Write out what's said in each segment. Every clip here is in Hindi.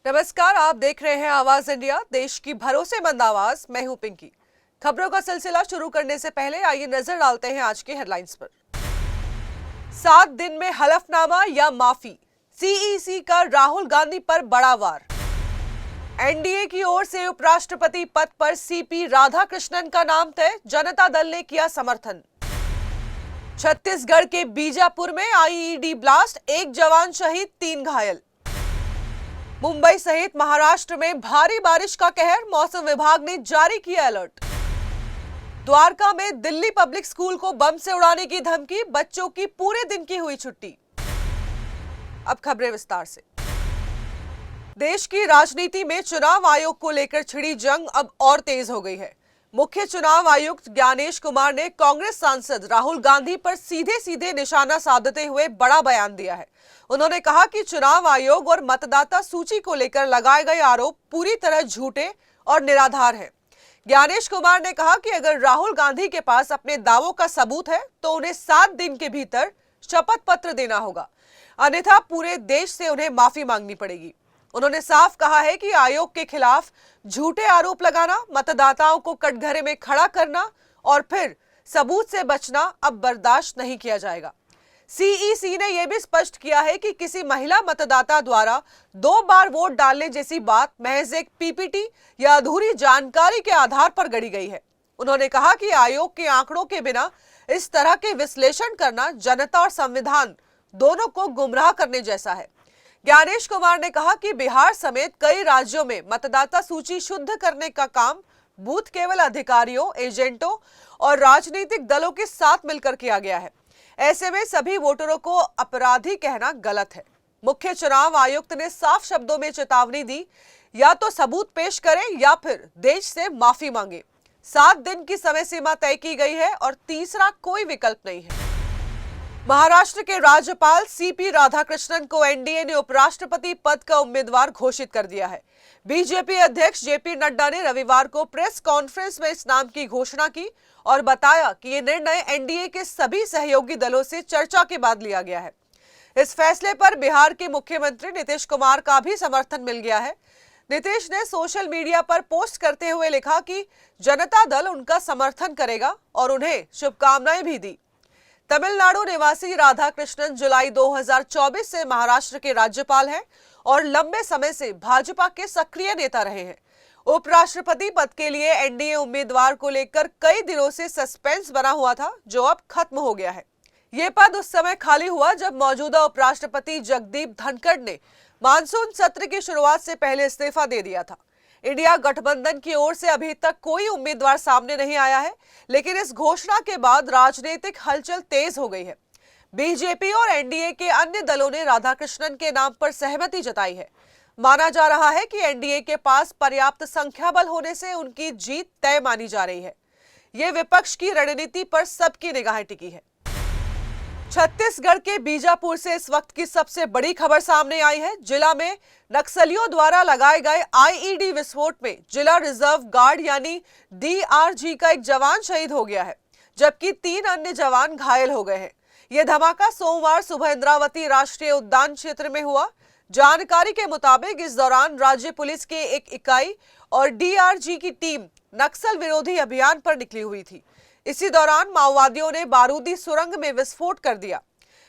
नमस्कार, आप देख रहे हैं आवाज इंडिया, देश की भरोसेमंद आवाज। मैं हूं पिंकी। खबरों का सिलसिला शुरू करने से पहले आइए नजर डालते हैं आज की हेडलाइंस पर। 7 दिन में हलफनामा या माफी, सीईसी का राहुल गांधी पर बड़ा वार। एनडीए की ओर से उपराष्ट्रपति पद पर सीपी राधाकृष्णन का नाम तय, जनता दल ने किया समर्थन। छत्तीसगढ़ के बीजापुर में आईईडी ब्लास्ट, 1 जवान शहीद 3 घायल। मुंबई सहित महाराष्ट्र में भारी बारिश का कहर, मौसम विभाग ने जारी किया अलर्ट। द्वारका में दिल्ली पब्लिक स्कूल को बम से उड़ाने की धमकी, बच्चों की पूरे दिन की हुई छुट्टी। अब खबरें विस्तार से। देश की राजनीति में चुनाव आयोग को लेकर छिड़ी जंग अब और तेज हो गई है। मुख्य चुनाव आयुक्त ज्ञानेश कुमार ने कांग्रेस सांसद राहुल गांधी पर सीधे सीधे निशाना साधते हुए बड़ा बयान दिया है। उन्होंने कहा कि चुनाव आयोग और मतदाता सूची को लेकर लगाए गए आरोप पूरी तरह झूठे और निराधार हैं। ज्ञानेश कुमार ने कहा कि अगर राहुल गांधी के पास अपने दावों का सबूत है तो उन्हें 7 दिन के भीतर शपथ पत्र देना होगा, अन्यथा पूरे देश से उन्हें माफी मांगनी पड़ेगी। उन्होंने साफ कहा है कि आयोग के खिलाफ झूठे आरोप लगाना, मतदाताओं को कटघरे में खड़ा करना और फिर सबूत से बचना अब बर्दाश्त नहीं किया जाएगा। सीईसी ने यह भी स्पष्ट किया है कि किसी महिला मतदाता द्वारा 2 बार वोट डालने जैसी बात महज एक पीपीटी या अधूरी जानकारी के आधार पर गढ़ी गई है। उन्होंने कहा कि आयोग के आंकड़ों के बिना इस तरह के विश्लेषण करना जनता और संविधान दोनों को गुमराह करने जैसा है। ज्ञानेश कुमार ने कहा कि बिहार समेत कई राज्यों में मतदाता सूची शुद्ध करने का काम बूथ केवल अधिकारियों, एजेंटों और राजनीतिक दलों के साथ मिलकर किया गया है। ऐसे में सभी वोटरों को अपराधी कहना गलत है। मुख्य चुनाव आयुक्त ने साफ शब्दों में चेतावनी दी, या तो सबूत पेश करें या फिर देश से माफी मांगे। 7 दिन की समय सीमा तय की गई है और तीसरा कोई विकल्प नहीं है। महाराष्ट्र के राज्यपाल सीपी राधाकृष्णन को एनडीए ने उपराष्ट्रपति पद का उम्मीदवार घोषित कर दिया है। बीजेपी अध्यक्ष जेपी नड्डा ने रविवार को प्रेस कॉन्फ्रेंस में इस नाम की घोषणा की और बताया कि यह निर्णय एनडीए के सभी सहयोगी दलों से चर्चा के बाद लिया गया है। इस फैसले पर बिहार के मुख्यमंत्री नीतीश कुमार का भी समर्थन मिल गया है। नीतीश ने सोशल मीडिया पर पोस्ट करते हुए लिखा कि जनता दल उनका समर्थन करेगा और उन्हें शुभकामनाएं भी दी। तमिलनाडु निवासी राधाकृष्णन जुलाई 2024 से महाराष्ट्र के राज्यपाल हैं और लंबे समय से भाजपा के सक्रिय नेता रहे हैं। उपराष्ट्रपति पद के लिए एनडीए उम्मीदवार को लेकर कई दिनों से सस्पेंस बना हुआ था, जो अब खत्म हो गया है। ये पद उस समय खाली हुआ जब मौजूदा उपराष्ट्रपति जगदीप धनखड़ ने मानसून सत्र की शुरुआत से पहले इस्तीफा दे दिया था। इंडिया गठबंधन की ओर से अभी तक कोई उम्मीदवार सामने नहीं आया है, लेकिन इस घोषणा के बाद राजनीतिक हलचल तेज हो गई है। बीजेपी और एनडीए के अन्य दलों ने राधाकृष्णन के नाम पर सहमति जताई है। माना जा रहा है कि एनडीए के पास पर्याप्त संख्या बल होने से उनकी जीत तय मानी जा रही है। ये विपक्ष की रणनीति पर सबकी निगाहें टिकी है। छत्तीसगढ़ के बीजापुर से इस वक्त की सबसे बड़ी खबर सामने आई है। जिला में नक्सलियों द्वारा लगाए गए आईईडी विस्फोट में जिला रिजर्व गार्ड यानी डीआरजी का 1 जवान शहीद हो गया है, जबकि 3 अन्य जवान घायल हो गए हैं। यह धमाका सोमवार सुबह इंद्रावती राष्ट्रीय उद्यान क्षेत्र में हुआ। जानकारी के मुताबिक इस दौरान राज्य पुलिस के एक इकाई और डीआरजी की टीम नक्सल विरोधी अभियान पर निकली हुई थी। इसी दौरान माओवादियों ने बारूदी सुरंग में विस्फोट कर दिया।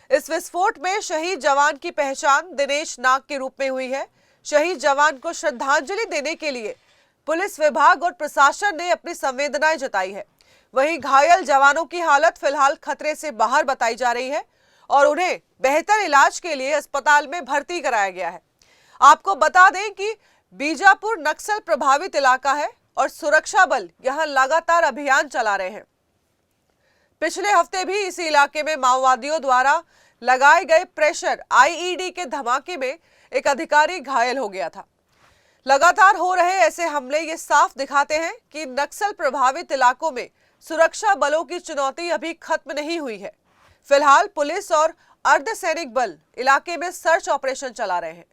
इस विस्फोट में शहीद जवान की पहचान दिनेश नाग के रूप में हुई है। शहीद जवान को श्रद्धांजलि देने के लिए पुलिस विभाग और प्रशासन ने अपनी संवेदनाएं जताई है। वहीं घायल जवानों की हालत फिलहाल खतरे से बाहर बताई जा रही है और उन्हें बेहतर इलाज के लिए अस्पताल में भर्ती कराया गया है। आपको बता दें कि बीजापुर नक्सल प्रभावित इलाका है और सुरक्षा बल यहां लगातार अभियान चला रहे हैं। पिछले हफ्ते भी इसी इलाके में माओवादियों द्वारा लगाए गए प्रेशर आईईडी के धमाके में एक अधिकारी घायल हो गया था। लगातार हो रहे ऐसे हमले ये साफ दिखाते हैं कि नक्सल प्रभावित इलाकों में सुरक्षा बलों की चुनौती अभी खत्म नहीं हुई है। फिलहाल पुलिस और अर्धसैनिक बल इलाके में सर्च ऑपरेशन चला रहे हैं।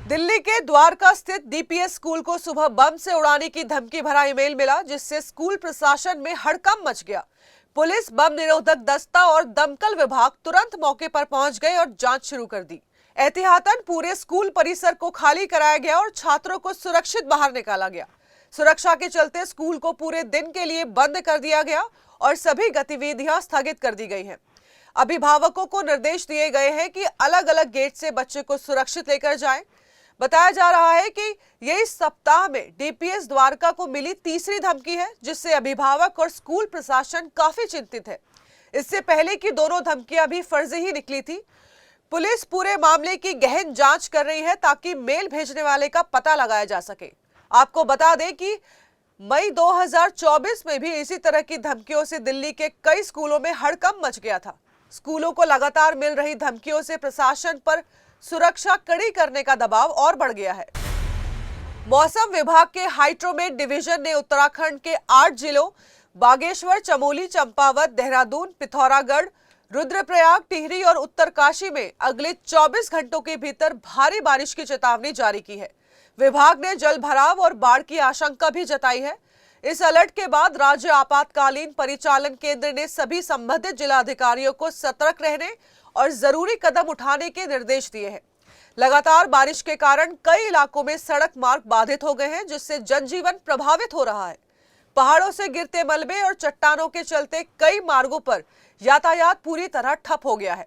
दिल्ली के द्वारका स्थित डीपीएस स्कूल को सुबह बम से उड़ाने की धमकी भरा ईमेल मिला, जिससे स्कूल प्रशासन में हड़कंप मच गया। पुलिस, बम निरोधक दस्ता और दमकल विभाग तुरंत मौके पर पहुंच गए और जांच शुरू कर दी। एहतियातन पूरे स्कूल परिसर को खाली कराया गया और छात्रों को सुरक्षित बाहर निकाला गया। सुरक्षा के चलते स्कूल को पूरे दिन के लिए बंद कर दिया गया और सभी गतिविधियां स्थगित कर दी गई हैं। अभिभावकों को निर्देश दिए गए हैं कि अलग अलग गेट से बच्चे को सुरक्षित लेकर जाएं। बताया जा रहा है कि ये इस सप्ताह में डीपीएस द्वारका को मिली तीसरी धमकी है, जिससे अभिभावक और स्कूल प्रशासन काफी चिंतित है। इससे पहले की दोनों धमकियां भी फर्जी ही निकली थी। पुलिस पूरे मामले की गहन जांच कर रही है ताकि मेल भेजने वाले का पता लगाया जा सके। आपको बता दें कि मई 2024 में भी इसी तरह की धमकियों से दिल्ली के कई स्कूलों में हड़कंप मच गया था। स्कूलों को लगातार मिल रही धमकियों से प्रशासन पर सुरक्षा कड़ी करने का दबाव और बढ़ गया है। मौसम विभाग के हाइड्रोमेट डिवीजन ने उत्तराखंड के 8 जिलों बागेश्वर, चमोली, चंपावत, देहरादून, पिथौरागढ़, रुद्रप्रयाग, टिहरी और उत्तरकाशी में अगले 24 घंटों के भीतर भारी बारिश की चेतावनी जारी की है। विभाग ने जल भराव और बाढ़ की आशंका भी जताई है। इस अलर्ट के बाद राज्य आपातकालीन परिचालन केंद्र ने सभी संबंधित जिला अधिकारियों को सतर्क रहने और जरूरी कदम उठाने के निर्देश दिए हैं। लगातार बारिश के कारण कई इलाकों में सड़क मार्ग बाधित हो गए हैं, जिससे जनजीवन प्रभावित हो रहा है। पहाड़ों से गिरते मलबे और चट्टानों के चलते कई मार्गों पर यातायात पूरी तरह ठप हो गया है।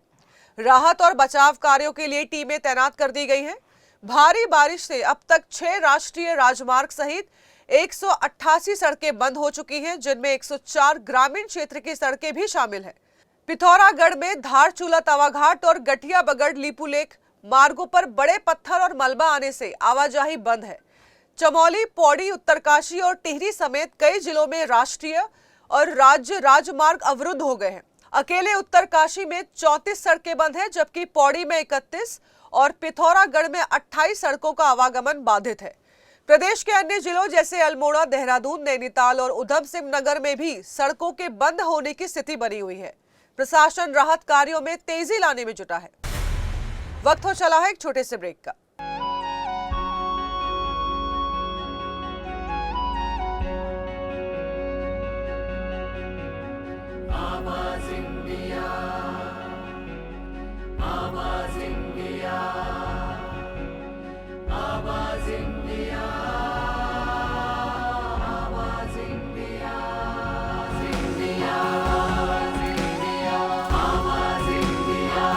राहत और बचाव कार्यों के लिए टीमें तैनात कर दी गई हैं। भारी बारिश से अब तक 6 राष्ट्रीय राजमार्ग सहित 188 सड़कें बंद हो चुकी हैं, जिनमें 104 ग्रामीण क्षेत्र की सड़कें भी शामिल हैं। पिथौरागढ़ में धारचूला तवाघाट और गठिया बगड़ लीपुलेख मार्गों पर बड़े पत्थर और मलबा आने से आवाजाही बंद है। चमोली, पौड़ी, उत्तरकाशी और टिहरी समेत कई जिलों में राष्ट्रीय और राज्य राजमार्ग अवरुद्ध हो गए हैं। अकेले उत्तरकाशी में 34 सड़कें बंद हैं, जबकि पौड़ी में 31 और पिथौरागढ़ में 28 सड़कों का आवागमन बाधित है। प्रदेश के अन्य जिलों जैसे अल्मोड़ा, देहरादून, नैनीताल और उधम सिंह नगर में भी सड़कों के बंद होने की स्थिति बनी हुई है। प्रशासन राहत कार्यों में तेजी लाने में जुटा है। वक्त हो चला है एक छोटे से ब्रेक का। आवाज इंडिया, आवाज इंडिया, आवाज इंडिया, आवाज इंडिया, इंडिया, इंडिया, आवाज इंडिया।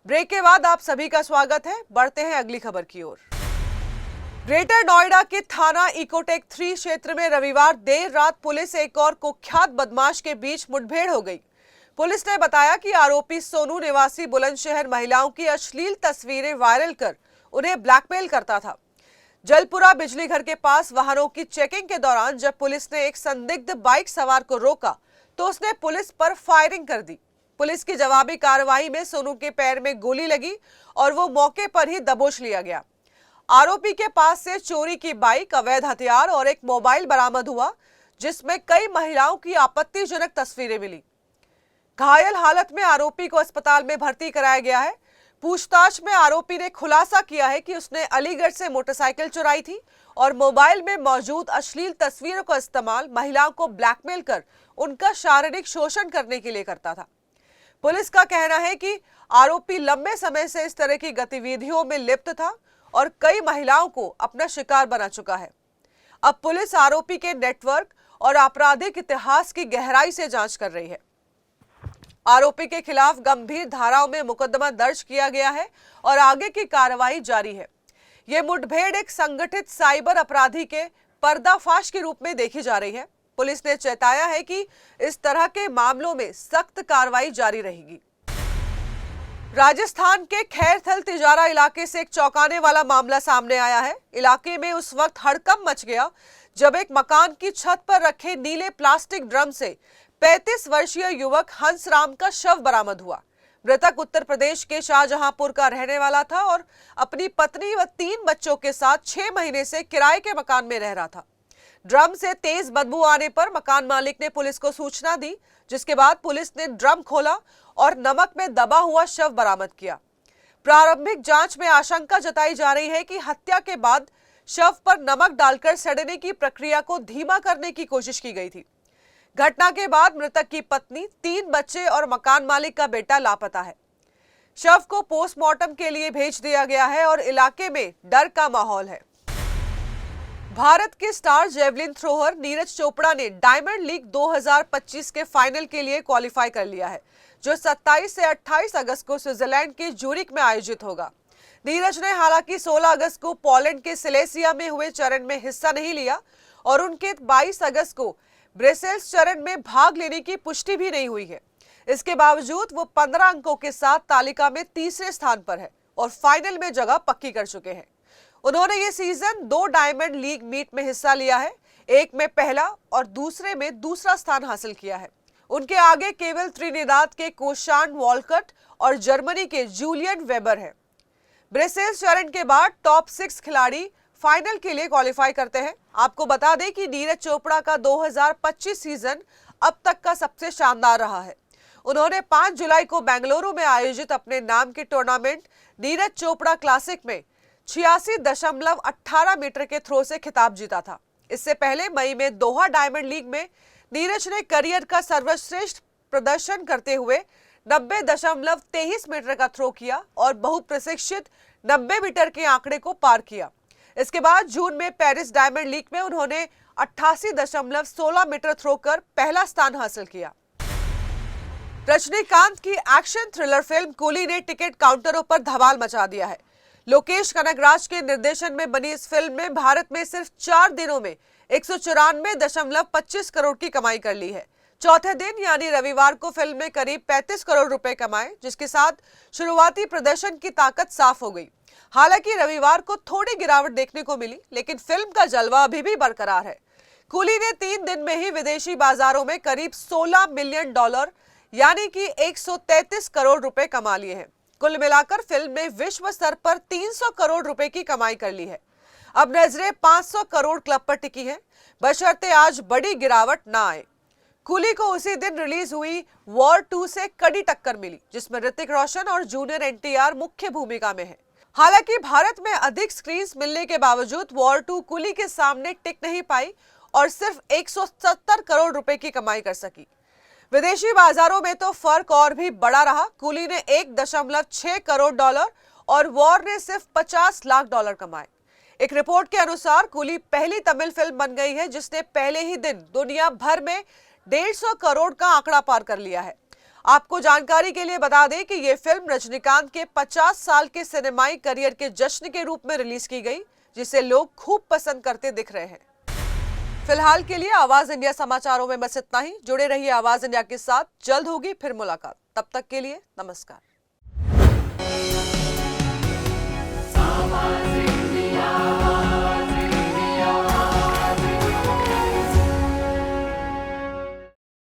ब्रेक के बाद आप सभी का स्वागत है। बढ़ते हैं अगली खबर की ओर। ग्रेटर नोएडा के थाना इकोटेक 3 क्षेत्र में रविवार देर रात पुलिस एक और कुख्यात बदमाश के बीच मुठभेड़ हो गई। पुलिस ने बताया कि आरोपी सोनू निवासी बुलंदशहर महिलाओं की अश्लील तस्वीरें वायरल कर उन्हें ब्लैकमेल करता था। जलपुरा बिजली घर के पास वाहनों की चेकिंग के दौरान जब पुलिस ने एक संदिग्ध बाइक सवार को रोका तो उसने पुलिस पर फायरिंग कर दी। पुलिस की जवाबी कार्रवाई में सोनू के पैर में गोली लगी और वो मौके पर ही दबोच लिया गया। आरोपी के पास से चोरी की बाइक, अवैध हथियार और एक मोबाइल बरामद हुआ, जिसमें कई महिलाओं की आपत्तिजनक तस्वीरें मिली। घायल हालत में आरोपी को अस्पताल में भर्ती कराया गया है। पूछताछ में आरोपी ने खुलासा किया है कि उसने अलीगढ़ से मोटरसाइकिल चुराई थी और मोबाइल में मौजूद अश्लील तस्वीरों का इस्तेमाल महिलाओं को ब्लैकमेल कर उनका शारीरिक शोषण करने के लिए करता था। पुलिस का कहना है कि आरोपी लंबे समय से इस तरह की गतिविधियों में लिप्त था और कई महिलाओं को अपना शिकार बना चुका है। अब पुलिस आरोपी के नेटवर्क और आपराधिक इतिहास की गहराई से जांच कर रही है। आरोपी के खिलाफ गंभीर धाराओं में मुकदमा दर्ज किया गया है और आगे की कार्रवाई जारी है। यह मुठभेड़ एक संगठित साइबर अपराधी के पर्दाफाश के रूप में देखी जा रही है। पुलिस ने चेताया है कि इस तरह के मामलों में सख्त कार्रवाई जारी रहेगी। राजस्थान के खैरथल तिजारा इलाके से एक चौंकाने वाला मामला सामने आया है। इलाके में उस वक्त हड़कंप मच गया जब एक मकान की छत पर रखे नीले प्लास्टिक ड्रम से 35 वर्षीय युवक हंसराम का शव बरामद हुआ। मृतक उत्तर प्रदेश के शाहजहांपुर का रहने वाला था और अपनी पत्नी व 3 बच्चों के साथ 6 महीने से किराए के मकान में रह रहा था। ड्रम से तेज बदबू आने पर मकान मालिक ने पुलिस को सूचना दी, जिसके बाद पुलिस ने ड्रम खोला और नमक में दबा हुआ शव बरामद किया। प्रारंभिक जांच में आशंका जताई जा रही है कि हत्या के बाद शव पर नमक डालकर सड़ने की प्रक्रिया को धीमा करने की कोशिश की गई थी। घटना के बाद मृतक की पत्नी, 3 बच्चे और मकान मालिक का बेटा लापता है। शव को पोस्टमार्टम के लिए भेज दिया गया है और इलाके में डर का माहौल है। भारत के star javelin thrower Neeraj Chopra ने डायमंड लीग 2025 के फाइनल के लिए क्वालिफाई कर लिया है, जो 27 से 28 अगस्त को स्विट्जरलैंड के ज्यूरिख में आयोजित होगा। नीरज ने हालांकि 16 अगस्त को पोलैंड के सिलेसिया में हुए चरण में हिस्सा नहीं लिया और उनके 22 अगस्त को ब्रसेल्स चरण में भाग लेने की पुष्टि भी नहीं हुई है। इसके बावजूद वो 15 अंकों के साथ तालिका में तीसरे स्थान पर है और फाइनल में जगह पक्की कर चुके हैं। उन्होंने ये सीजन 2 डायमंड लीग मीट में हिस्सा लिया है, एक में पहला और दूसरे में दूसरा स्थान हासिल किया है। उनके आगे केवल त्रिनिदाद के कोशान वॉलकट और जर्मनी के जूलियन वेबर है। ब्रसेल्स चरण के बाद टॉप 6 खिलाड़ी फाइनल के लिए क्वालिफाई करते हैं। आपको बता दें कि नीरज चोपड़ा का 2025 सीजन अब तक का सबसे शानदार रहा है। उन्होंने 5 जुलाई को बेंगलुरु में आयोजित अपने नाम के टूर्नामेंट नीरज चोपड़ा क्लासिक में 86.18 मीटर के थ्रो से खिताब जीता था। इससे पहले मई में दोहा डायमंड लीग में नीरज ने करियर का सर्वश्रेष्ठ प्रदर्शन करते हुए 90.23 मीटर का थ्रो किया और बहुप्रशिक्षित 90 मीटर के आंकड़े को पार किया। इसके बाद जून में पेरिस डायमंड लीग में उन्होंने 88.16 मीटर थ्रो कर पहला स्थान हासिल किया। रजनीकांत की एक्शन थ्रिलर फिल्म कूली ने टिकट काउंटरों पर धमाल मचा दिया है। लोकेश कनगराज के निर्देशन में बनी इस फिल्म में भारत में सिर्फ 4 दिनों में 194.25 करोड़ की कमाई कर ली है। चौथे दिन यानी रविवार को फिल्म ने करीब 35 करोड़ रुपए कमाए, जिसके साथ शुरुआती प्रदर्शन की ताकत साफ हो गई। हालांकि रविवार को थोड़ी गिरावट देखने को मिली, लेकिन फिल्म का जलवा अभी भी बरकरार है। कूली ने 3 दिन में ही विदेशी बाजारों में करीब $16 मिलियन यानी कि 133 करोड़ रुपए कमा लिए हैं। कुल मिलाकर फिल्म ने विश्व स्तर पर 300 करोड़ रुपए की कमाई कर ली है। अब नजरें 500 करोड़ क्लब पर टिकी हैं, बशर्ते आज बड़ी गिरावट ना आए। कूली को उसी दिन रिलीज हुई वॉर 2 से कड़ी टक्कर मिली, जिसमें ऋतिक रोशन और जूनियर NTR मुख्य भूमिका में है। हालांकि भारत में अधिक स्क्रीन मिलने के बावजूद वॉर 2 कूली के सामने टिक नहीं पाई और सिर्फ 170 करोड़ रुपए की कमाई कर सकी। विदेशी बाजारों में तो फर्क और भी बड़ा रहा। कूली ने $1.6 करोड़ और वॉर ने सिर्फ $50 लाख कमाए। एक रिपोर्ट के अनुसार कूली पहली तमिल फिल्म बन गई है जिसने पहले ही दिन दुनिया भर में 150 करोड़ का आंकड़ा पार कर लिया है। आपको जानकारी के लिए बता दें कि यह फिल्म रजनीकांत के 50 साल के सिनेमाई करियर के जश्न के रूप में रिलीज की गई, जिसे लोग खूब पसंद करते दिख रहे हैं। फिलहाल के लिए आवाज इंडिया समाचारों में बस इतना ही। जुड़े रहिए आवाज इंडिया के साथ, जल्द होगी फिर मुलाकात। तब तक के लिए नमस्कार।